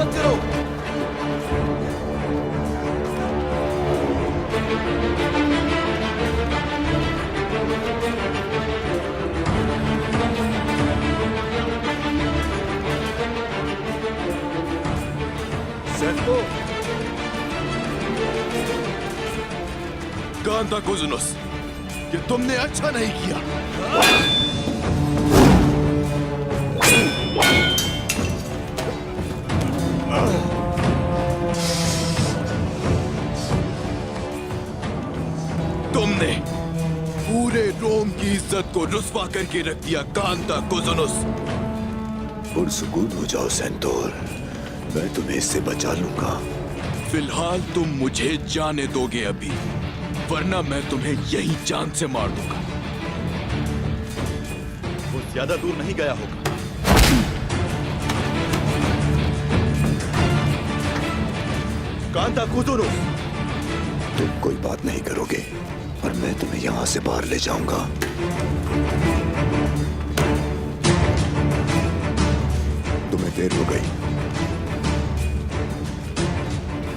हिफाजत करो। सेल्को, कांता कुजुनुस, ये तुमने अच्छा नहीं किया। तुमने पूरे रोम की इज्जत को रुस्वा करके रख दिया कांता कुजुनुस। पुरसुकून हो जाओ सेंटोर, मैं तुम्हें इससे बचा लूंगा। फिलहाल तुम मुझे जाने दोगे अभी, वरना मैं तुम्हें यही जान से मार दूंगा। वो ज्यादा दूर नहीं गया होगा। कांता कुजुनुस, तुम कोई बात नहीं करोगे और मैं तुम्हें यहां से बाहर ले जाऊंगा। तुम्हें देर हो गई।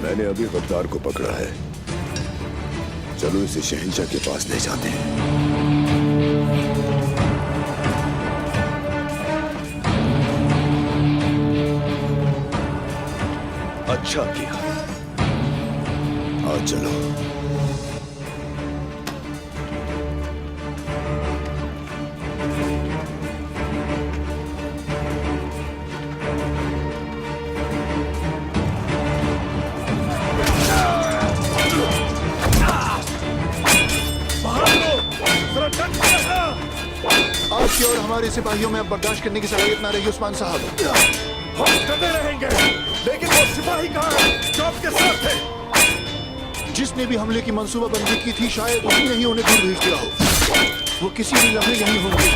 मैंने अभी गद्दार को पकड़ा है। चलो इसे शहंशाह के पास ले जाते हैं। अच्छा किया। आओ चलो। आपकी और हमारे सिपाहियों में अब बर्दाश्त करने की सलाहियत ना रही उस्मान साहब। हम डटे रहेंगे, लेकिन वो सिपाही कहाँ है जो आपके साथ थे? जिसने भी हमले की मंसूबाबंदी की थी शायद उसी ने ही उन्हें दूर भेज दिया हो। वो किसी भी लम्हे यहीं होंगे।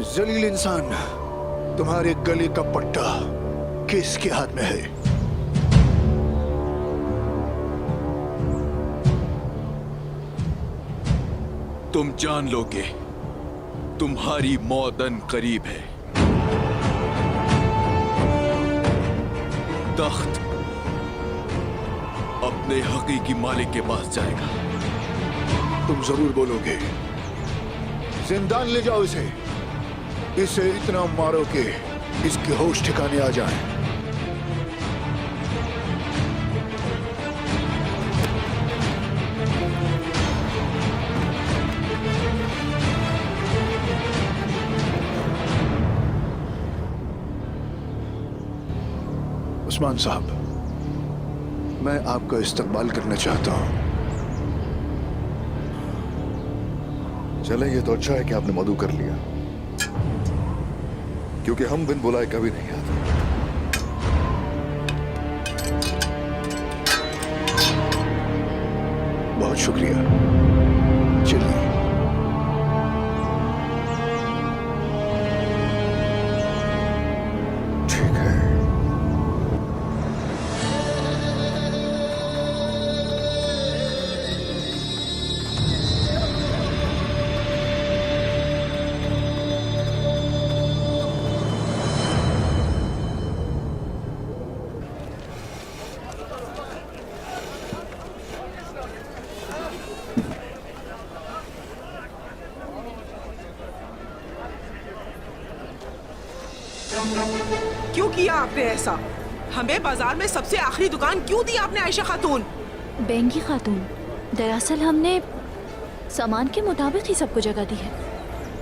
जलील इंसान, तुम्हारे गले का पट्टा किसके हाथ में है? तुम जान लोगे, तुम्हारी मौतन करीब है। तख्त अपने हकीकी मालिक के पास जाएगा। तुम जरूर बोलोगे। जिंदान ले जाओ इसे। इसे इतना मारो कि इसके होश ठिकाने आ जाएं। उस्मान साहब, मैं आपका इस्तकबाल करना चाहता हूं। चलें, ये तो अच्छा है कि आपने मधु कर लिया, क्योंकि हम बिन बुलाए कभी नहीं आते। बहुत शुक्रिया। चलिए। ठीक है। क्यों किया आपने ऐसा? हमें बाजार में सबसे आखिरी दुकान क्यों दी आपने आयशा खातून? बेंगी खातून, दरअसल हमने सामान के मुताबिक ही सबको जगह दी है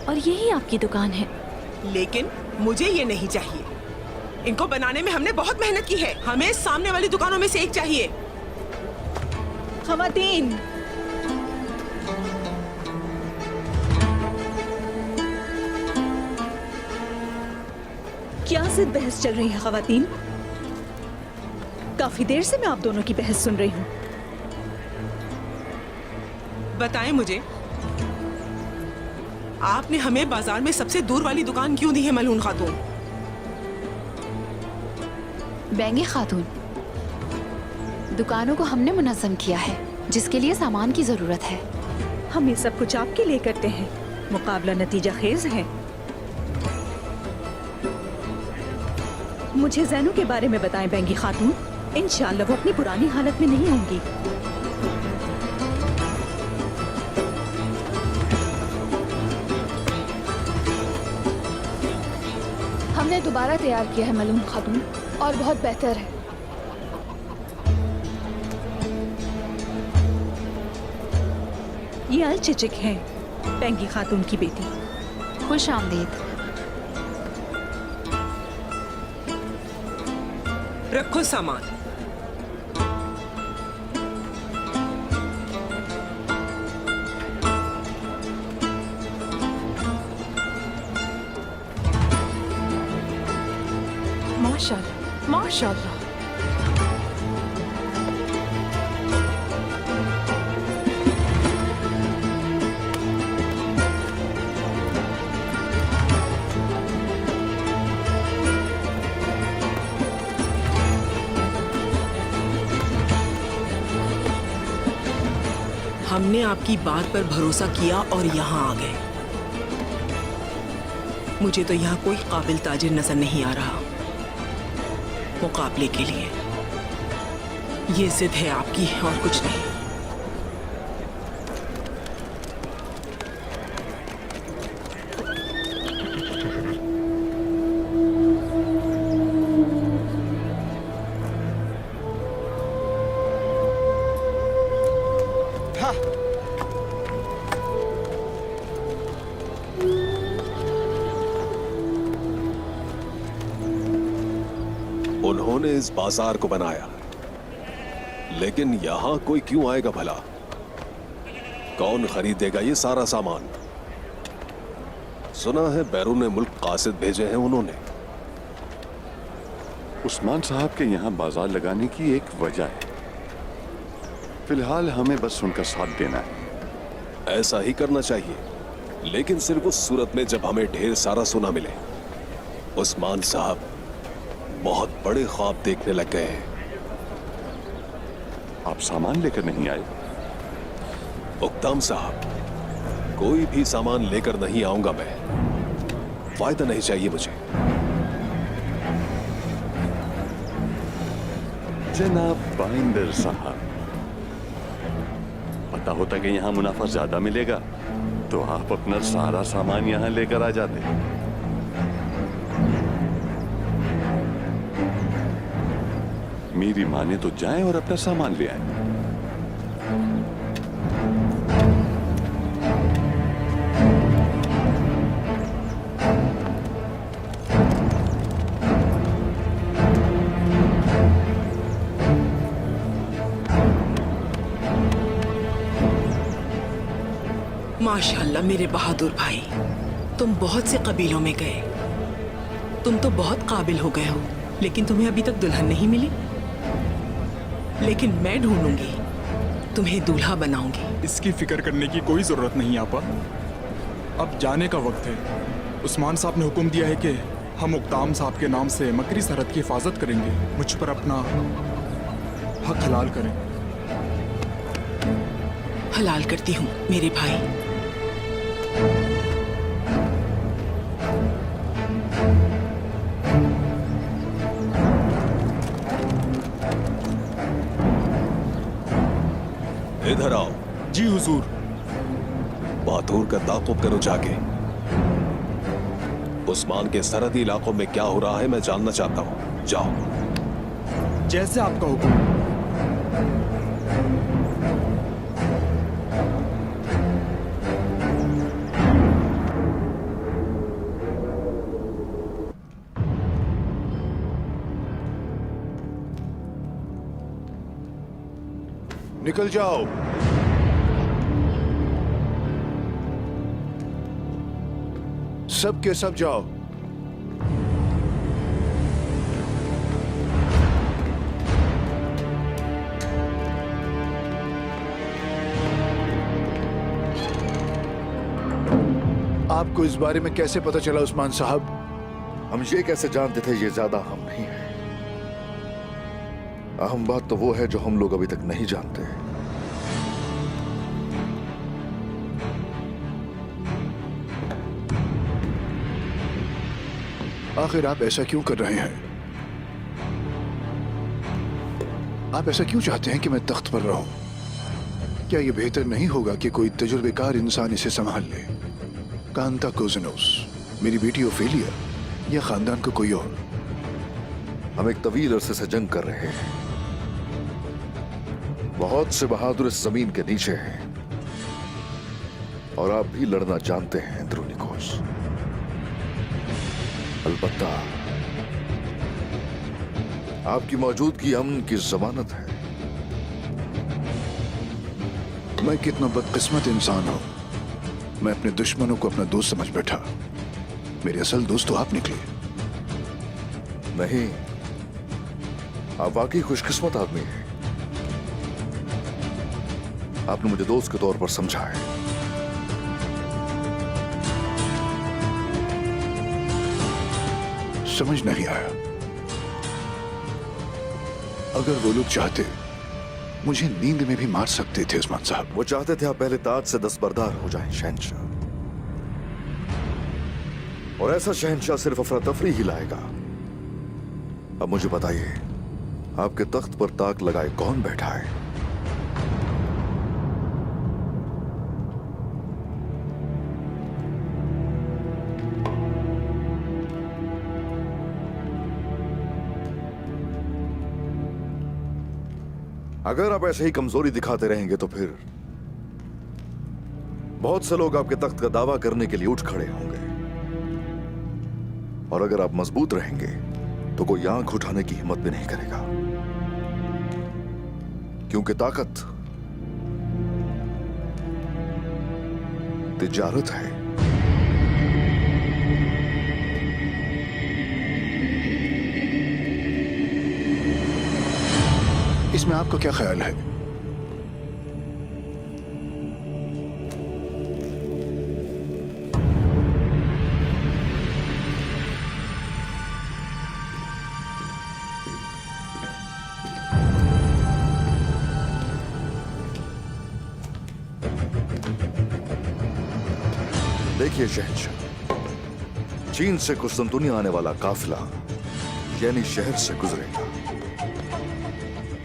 और यही आपकी दुकान है। लेकिन मुझे ये नहीं चाहिए। इनको बनाने में हमने बहुत मेहनत की है। हमें सामने वाली दुकानों में से एक चाहिए। खवातीन, क्या सिर्फ बहस चल रही है खवातीन? काफी देर से मैं आप दोनों की बहस सुन रही हूँ। बताएं मुझे, आपने हमें बाजार में सबसे दूर वाली दुकान क्यों दी है मलून खातून? बेंगी खातून, दुकानों को हमने मुनज़्ज़म किया है जिसके लिए सामान की जरूरत है। हम ये सब कुछ आपके लिए करते हैं। मुकाबला नतीजा खेज है। मुझे जैनू के बारे में बताएं बेंगी खातून। इंशाअल्लाह वो अपनी पुरानी हालत में नहीं होंगी। हमने दोबारा तैयार किया है मलून खातून और बहुत बेहतर है। ये अल चिचिक है, बेंगी खातून की बेटी। खुश आमदीद। रखो सामान। माशाअल्लाह, माशाअल्लाह। हमने आपकी बात पर भरोसा किया और यहाँ आ गए। मुझे तो यहाँ कोई काबिल ताजिर नजर नहीं आ रहा मुकाबले के लिए। ये जिद है आपकी और कुछ नहीं। उन्होंने इस बाजार को बनाया, लेकिन यहां कोई क्यों आएगा भला? कौन खरीदेगा ये सारा सामान? सुना है बैरून मुल्क कासिद भेजे हैं उन्होंने। उस्मान साहब के यहाँ बाजार लगाने की एक वजह है। फिलहाल हमें बस उनका साथ देना है। ऐसा ही करना चाहिए, लेकिन सिर्फ उस सूरत में जब हमें ढेर सारा सोना मिले। उस्मान साहब बहुत बड़े ख्वाब देखने लग गए हैं। आप सामान लेकर नहीं आए? उक्ताम साहब, कोई भी सामान लेकर नहीं आऊंगा मैं। फायदा नहीं चाहिए मुझे। जनाब बाइंदर साहब, पता होता कि यहाँ मुनाफा ज्यादा मिलेगा तो आप अपना सारा सामान यहाँ लेकर आ जाते। मेरी माने तो जाएं और अपना सामान ले आए। माशाल्लाह मेरे बहादुर भाई, तुम बहुत से कबीलों में गए, तुम तो बहुत काबिल हो गए हो, लेकिन तुम्हें अभी तक दुल्हन नहीं मिली। लेकिन मैं ढूंढूंगी, तुम्हें दूल्हा बनाऊंगी। इसकी फिक्र करने की कोई जरूरत नहीं आपा। अब जाने का वक्त है। उस्मान साहब ने हुक्म दिया है कि हम उक्ताम साहब के नाम से मकरी सरहद की हिफाजत करेंगे। मुझ पर अपना हक हलाल करें। हलाल करती हूँ मेरे भाई। इधर आओ। जी हुजूर। बातूर का ताकुब करो जाके। उस्मान के सरहदी इलाकों में क्या हो रहा है मैं जानना चाहता हूं। जाओ। जैसे आपका हुक्म। निकल जाओ। सब के सब जाओ। आपको इस बारे में कैसे पता चला उस्मान साहब? हम ये कैसे जानते थे? ये ज्यादा अहम नहीं है। अहम बात तो वो है जो हम लोग अभी तक नहीं जानते। आखिर आप ऐसा क्यों कर रहे हैं? आप ऐसा क्यों चाहते हैं कि मैं तख्त पर रहूं? क्या यह बेहतर नहीं होगा कि कोई तजुर्बेकार इंसान इसे संभाल ले? कांता कोज़नोस, मेरी बेटी ओफेलिया, या खानदान को कोई और? हम एक तवील अरसे से जंग कर रहे हैं। बहुत से बहादुर इस जमीन के नीचे हैं और आप भी लड़ना जानते हैं अंद्रोनिकोस। अलबत्ता आपकी मौजूदगी अमन की जमानत है। मैं कितना बदकिस्मत इंसान हूं। मैं अपने दुश्मनों को अपना दोस्त समझ बैठा। मेरे असल दोस्त तो आप निकले। नहीं, आप वाकई खुशकिस्मत आदमी हैं। आपने मुझे दोस्त के तौर पर समझा है। समझ नहीं आया। अगर वो लोग चाहते मुझे नींद में भी मार सकते थे उस्मान साहब। वो चाहते थे आप पहले ताज से दस्तबरदार हो जाएं शहंशाह, और ऐसा शहंशाह सिर्फ अफरा तफरी ही लाएगा। अब मुझे बताइए, आपके तख्त पर ताक लगाए कौन बैठा है? अगर आप ऐसे ही कमजोरी दिखाते रहेंगे तो फिर बहुत से लोग आपके तख्त का दावा करने के लिए उठ खड़े होंगे, और अगर आप मजबूत रहेंगे तो कोई आंख उठाने की हिम्मत भी नहीं करेगा, क्योंकि ताकत तिजारत है। इसमें आपका क्या ख्याल है? देखिए शहंशाह, चीन से कुस्तुनतुनिया आने वाला काफिला यानी शहर से गुजरेगा,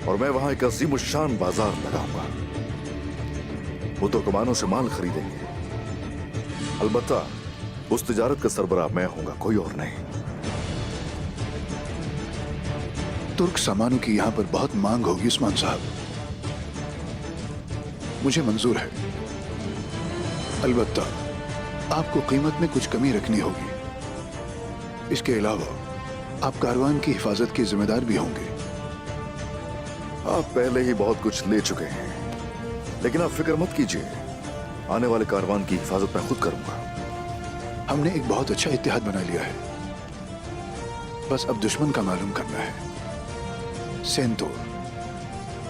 और मैं वहां एक अज़ीमुश्शान बाजार लगाऊंगा। वो तो कमानों से माल खरीदेंगे। अलबत्ता उस तिजारत का सरबराह मैं होऊंगा, कोई और नहीं। तुर्क सामानों की यहां पर बहुत मांग होगी उस्मान साहब। मुझे मंजूर है। अलबत्ता आपको कीमत में कुछ कमी रखनी होगी। इसके अलावा आप कारवान की हिफाजत के जिम्मेदार भी होंगे। आप पहले ही बहुत कुछ ले चुके हैं, लेकिन आप फिक्र मत कीजिए, आने वाले कारवान की हिफाजत मैं खुद करूंगा। हमने एक बहुत अच्छा इत्तेहाद बना लिया है, बस अब दुश्मन का मालूम करना है। सेंतोर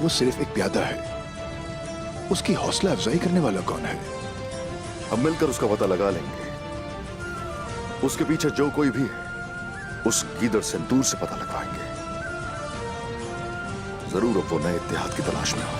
वो सिर्फ एक प्यादा है, उसकी हौसला अफजाई करने वाला कौन है? हम मिलकर उसका पता लगा लेंगे। उसके पीछे जो कोई भी है उस गीदड़ सेंतूर से पता लगवाएंगे। जरूर अब वो नए इत्तेहाद की तलाश में होगा।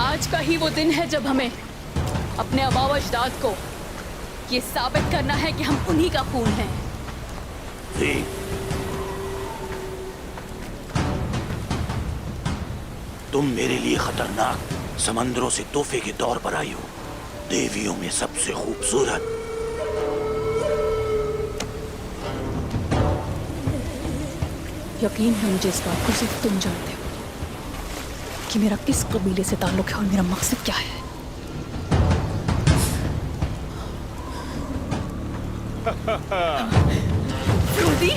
आज का ही वो दिन है जब हमें अपने आबाओ अजदाद को ये साबित करना है कि हम उन्हीं का खून हैं। तुम मेरे लिए खतरनाक समंदरों से तोहफे के तौर पर आई हो, देवियों में सबसे खूबसूरत। यकीन है मुझे इस बात को सिर्फ तुम जानते हो कि मेरा किस कबीले से ताल्लुक है और मेरा मकसद क्या है। फ्रूदी?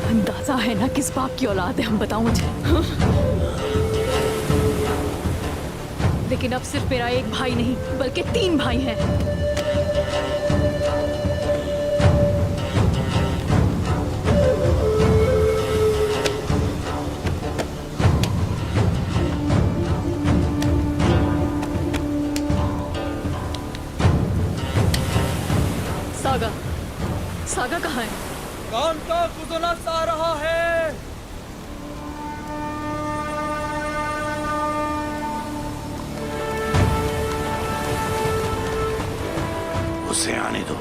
अंदाजा है ना किस बाप की औलाद है हम, बताओ मुझे। लेकिन अब सिर्फ मेरा एक भाई नहीं बल्कि 3 भाई हैं। सागा, सागा कहाँ है? कांता कुदरत आ रहा है। उसे आने दो।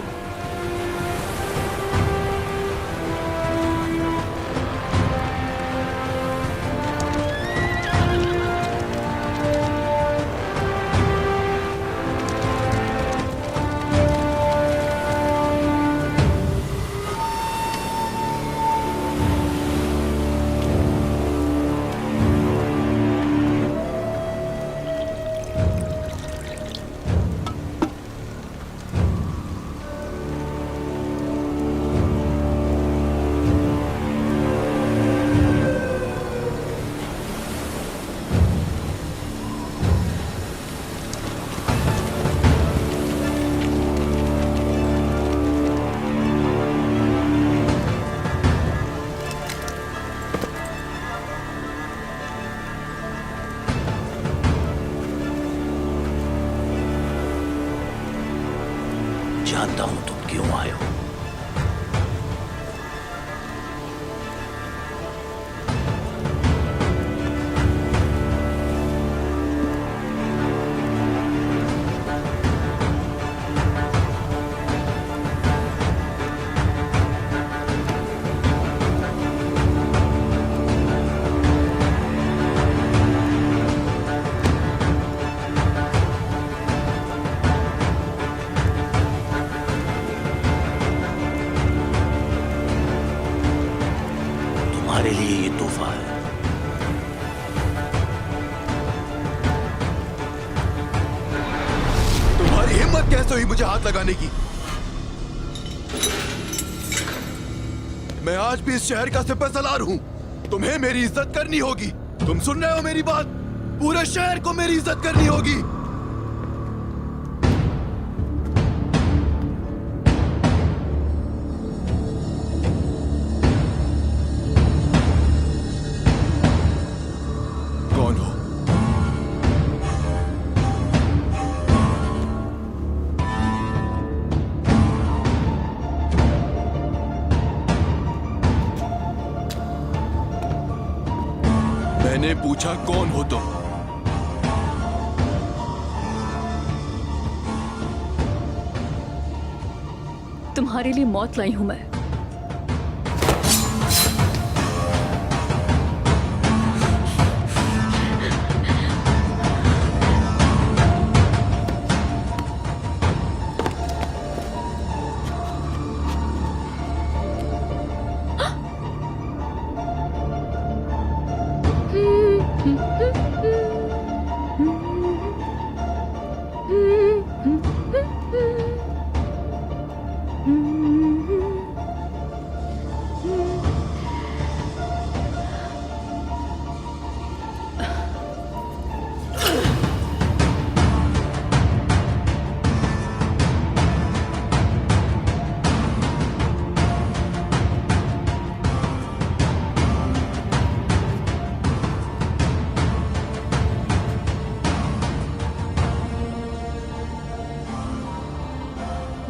जानता हूं तुम क्यों आए हो। तुम्हारे लिए ये तोहफा है। तुम्हारी हिम्मत कैसे हुई मुझे हाथ लगाने की? मैं आज भी इस शहर का सिपहसालार हूं। तुम्हें मेरी इज्जत करनी होगी। तुम सुन रहे हो मेरी बात? पूरे शहर को मेरी इज्जत करनी होगी। कौन हो? मैंने पूछा कौन हो तुम? तुम्हारे लिए मौत लाई हूं मैं।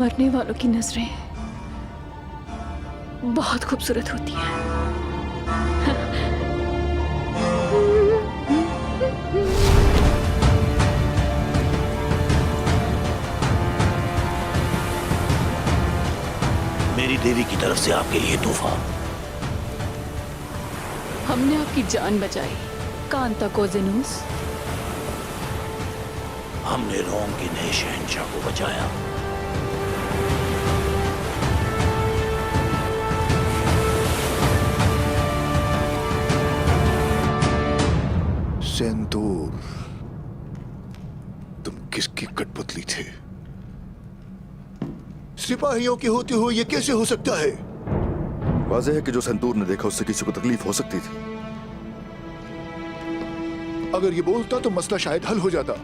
मरने वालों की नजरें बहुत खूबसूरत होती हैं। मेरी देवी की तरफ से आपके लिए तोहफा। हमने आपकी जान बचाई कांता कोजेनूस। हमने रोम के नए शहंशाह को बचाया। सेंतूर, तुम किसकी कठपुतली थे? सिपाहियों की होते हुए ये कैसे हो सकता है? वाज़ेह है कि जो सेंतूर ने देखा उससे किसी को तकलीफ हो सकती थी। अगर ये बोलता तो मसला शायद हल हो जाता।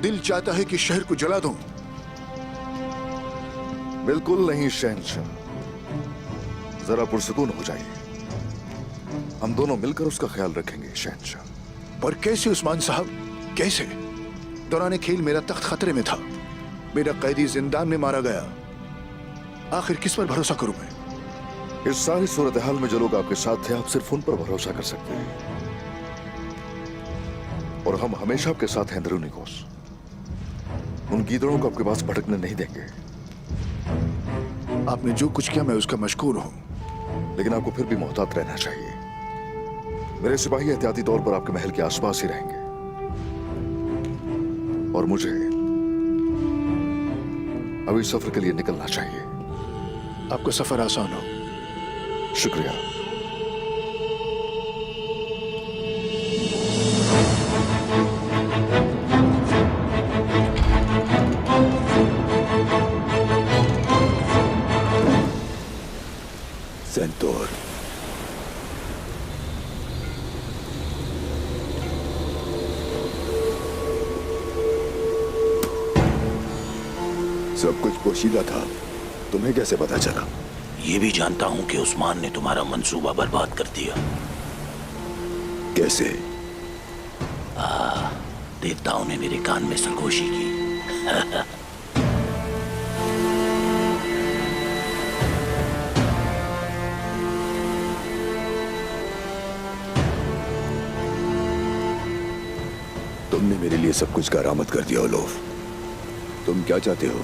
दिल चाहता है कि शहर को जला दूं। बिल्कुल नहीं शहंशाह, जरा पुरसुकून हो जाइए। हम दोनों मिलकर उसका ख्याल रखेंगे शहंशाह। पर कैसे उस्मान साहब, कैसे? दौरान खेल मेरा तख्त खतरे में था। मेरा कैदी जिंदान में मारा गया। आखिर किस पर भरोसा करूं मैं? इस सारी सूरत हाल में जो लोग आपके साथ थे, आप सिर्फ उन पर भरोसा कर सकते हैं। और हम हमेशा आपके साथ हैं अंदरूनी कोस। उन गीदड़ों को आपके पास भटकने नहीं देंगे। आपने जो कुछ किया मैं उसका मशकूर हूं, लेकिन आपको फिर भी मोहतात रहना चाहिए। मेरे सिपाही एहतियाती तौर पर आपके महल के आसपास ही रहेंगे। और मुझे अभी सफर के लिए निकलना चाहिए। आपका सफर आसान हो। शुक्रिया। सेंतोर, सब कुछ पोशीदा था। तुम्हें कैसे पता चला? ये भी जानता हूं कि उस्मान ने तुम्हारा मंसूबा बर्बाद कर दिया। कैसे? देवताओं ने मेरे कान में सरगोशी की। तुमने मेरे लिए सब कुछ करामत कर दिया ओलोफ। तुम क्या चाहते हो?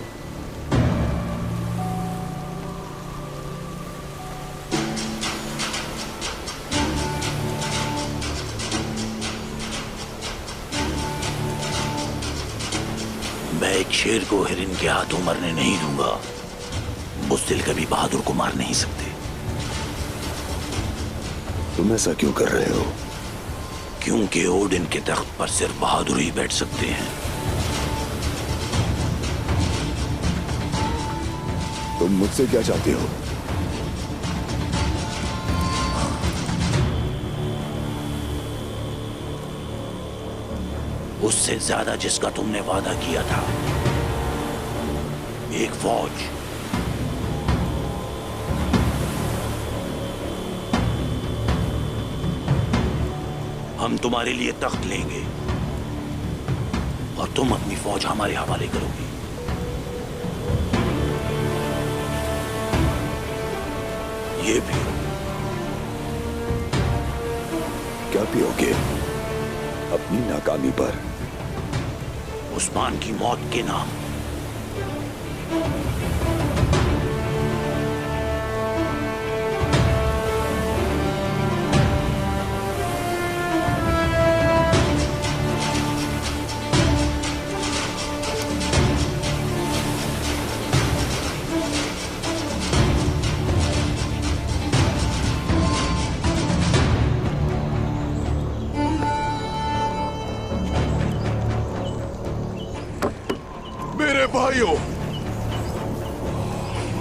मैं एक शेर को हिरन के हाथों मरने नहीं दूंगा। बुज़दिल कभी बहादुर को मार नहीं सकते। तुम ऐसा क्यों कर रहे हो? क्योंकि ओडिन के तख्त पर सिर्फ बहादुर ही बैठ सकते हैं। तुम मुझसे क्या चाहते हो? उससे ज्यादा जिसका तुमने वादा किया था, एक फौज। हम तुम्हारे लिए तख्त लेंगे और तुम अपनी फौज हमारे हवाले करोगे। ये पियो। क्या पियोगे? अपनी नाकामी पर? उस्मान की मौत के नाम। मेरे भाइयों,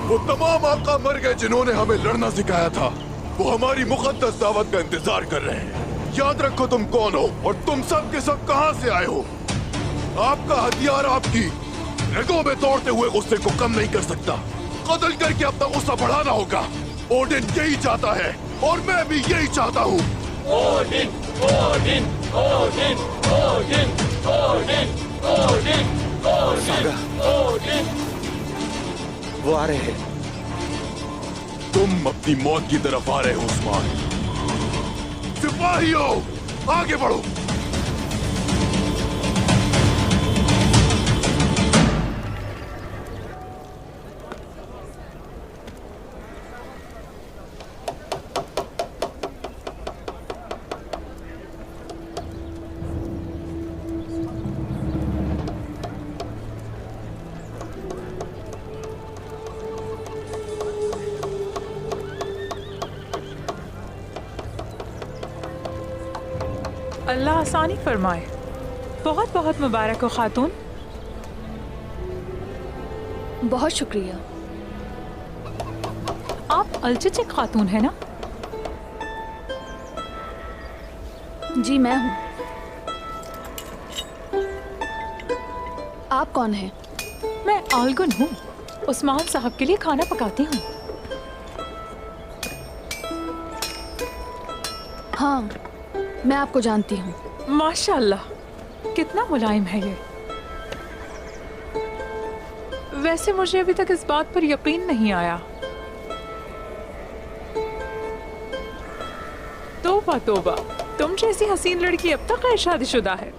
वो तमाम आका मर गए जिन्होंने हमें लड़ना सिखाया था। वो हमारी मुकद्दस दावत का इंतजार कर रहे हैं। याद रखो तुम कौन हो और तुम सब के सब कहां से आए हो। आपका हथियार आपकी रगों में तोड़ते हुए गुस्से को कम नहीं कर सकता। कत्ल करके अपना गुस्सा बढ़ाना होगा। ओडिन यही चाहता है और मैं भी यही चाहता हूँ। Odin, Odin, Odin, Odin, Odin, Odin, Odin, Odin. वो आ रहे हैं। तुम अपनी मौत की तरफ आ रहे हो उस्मान। सिपाहियों, आगे बढ़ो। अल्लाह आसानी फरमाए। बहुत बहुत मुबारक हो खातून। बहुत शुक्रिया। आप अलचचिक खातून है ना? जी मैं हूँ। आप कौन हैं? मैं आलगुन हूँ। उस्मान साहब के लिए खाना पकाती हूँ। हाँ, मैं आपको जानती हूँ। माशाल्लाह, कितना मुलायम है ये। वैसे मुझे अभी तक इस बात पर यकीन नहीं आया। तौबा तौबा, तुम जैसी हसीन लड़की अब तक गैर शादीशुदा है।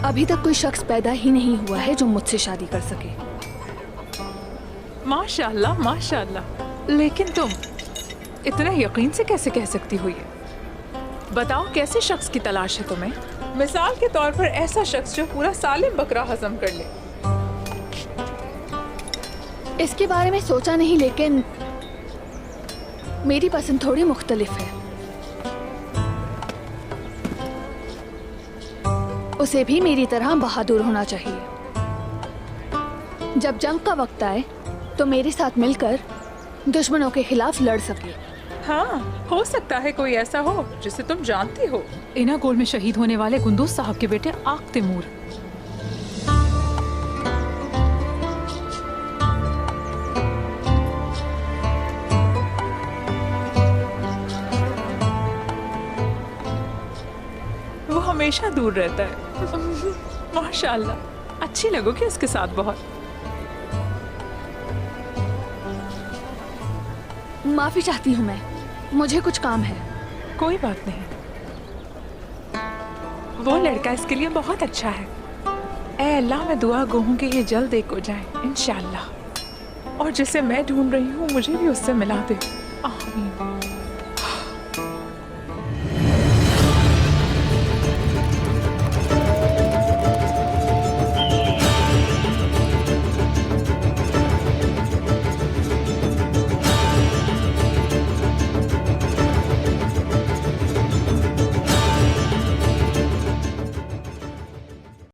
अभी तक कोई शख्स पैदा ही नहीं हुआ है जो मुझसे शादी कर सके। माशाल्लाह माशाल्लाह, लेकिन तुम इतना यकीन से कैसे कह सकती हो ये? बताओ कैसे शख्स की तलाश है तुम्हें? मिसाल के तौर पर ऐसा शख्स जो पूरा सालिम बकरा हजम कर ले। इसके बारे में सोचा नहीं, लेकिन मेरी पसंद थोड़ी मुख्तलिफ है। उसे भी मेरी तरह बहादुर होना चाहिए। जब जंग का वक्त आए तो मेरे साथ मिलकर दुश्मनों के खिलाफ लड़ सके। हाँ, हो सकता है कोई ऐसा हो जिसे तुम जानती हो। इना गोल में शहीद होने वाले कुंदूज साहब के बेटे आक तैमूर। वो हमेशा दूर रहता है। माशाल्लाह, अच्छी लगोगी उसके साथ बहुत। माफी चाहती हूँ मैं, मुझे कुछ काम है। कोई बात नहीं, वो लड़का इसके लिए बहुत अच्छा है। ऐ अल्लाह, मैं दुआ गो हूँ कि ये जल्द एक हो जाए इंशाअल्लाह। और जिसे मैं ढूंढ रही हूँ मुझे भी उससे मिला दे। आमीन।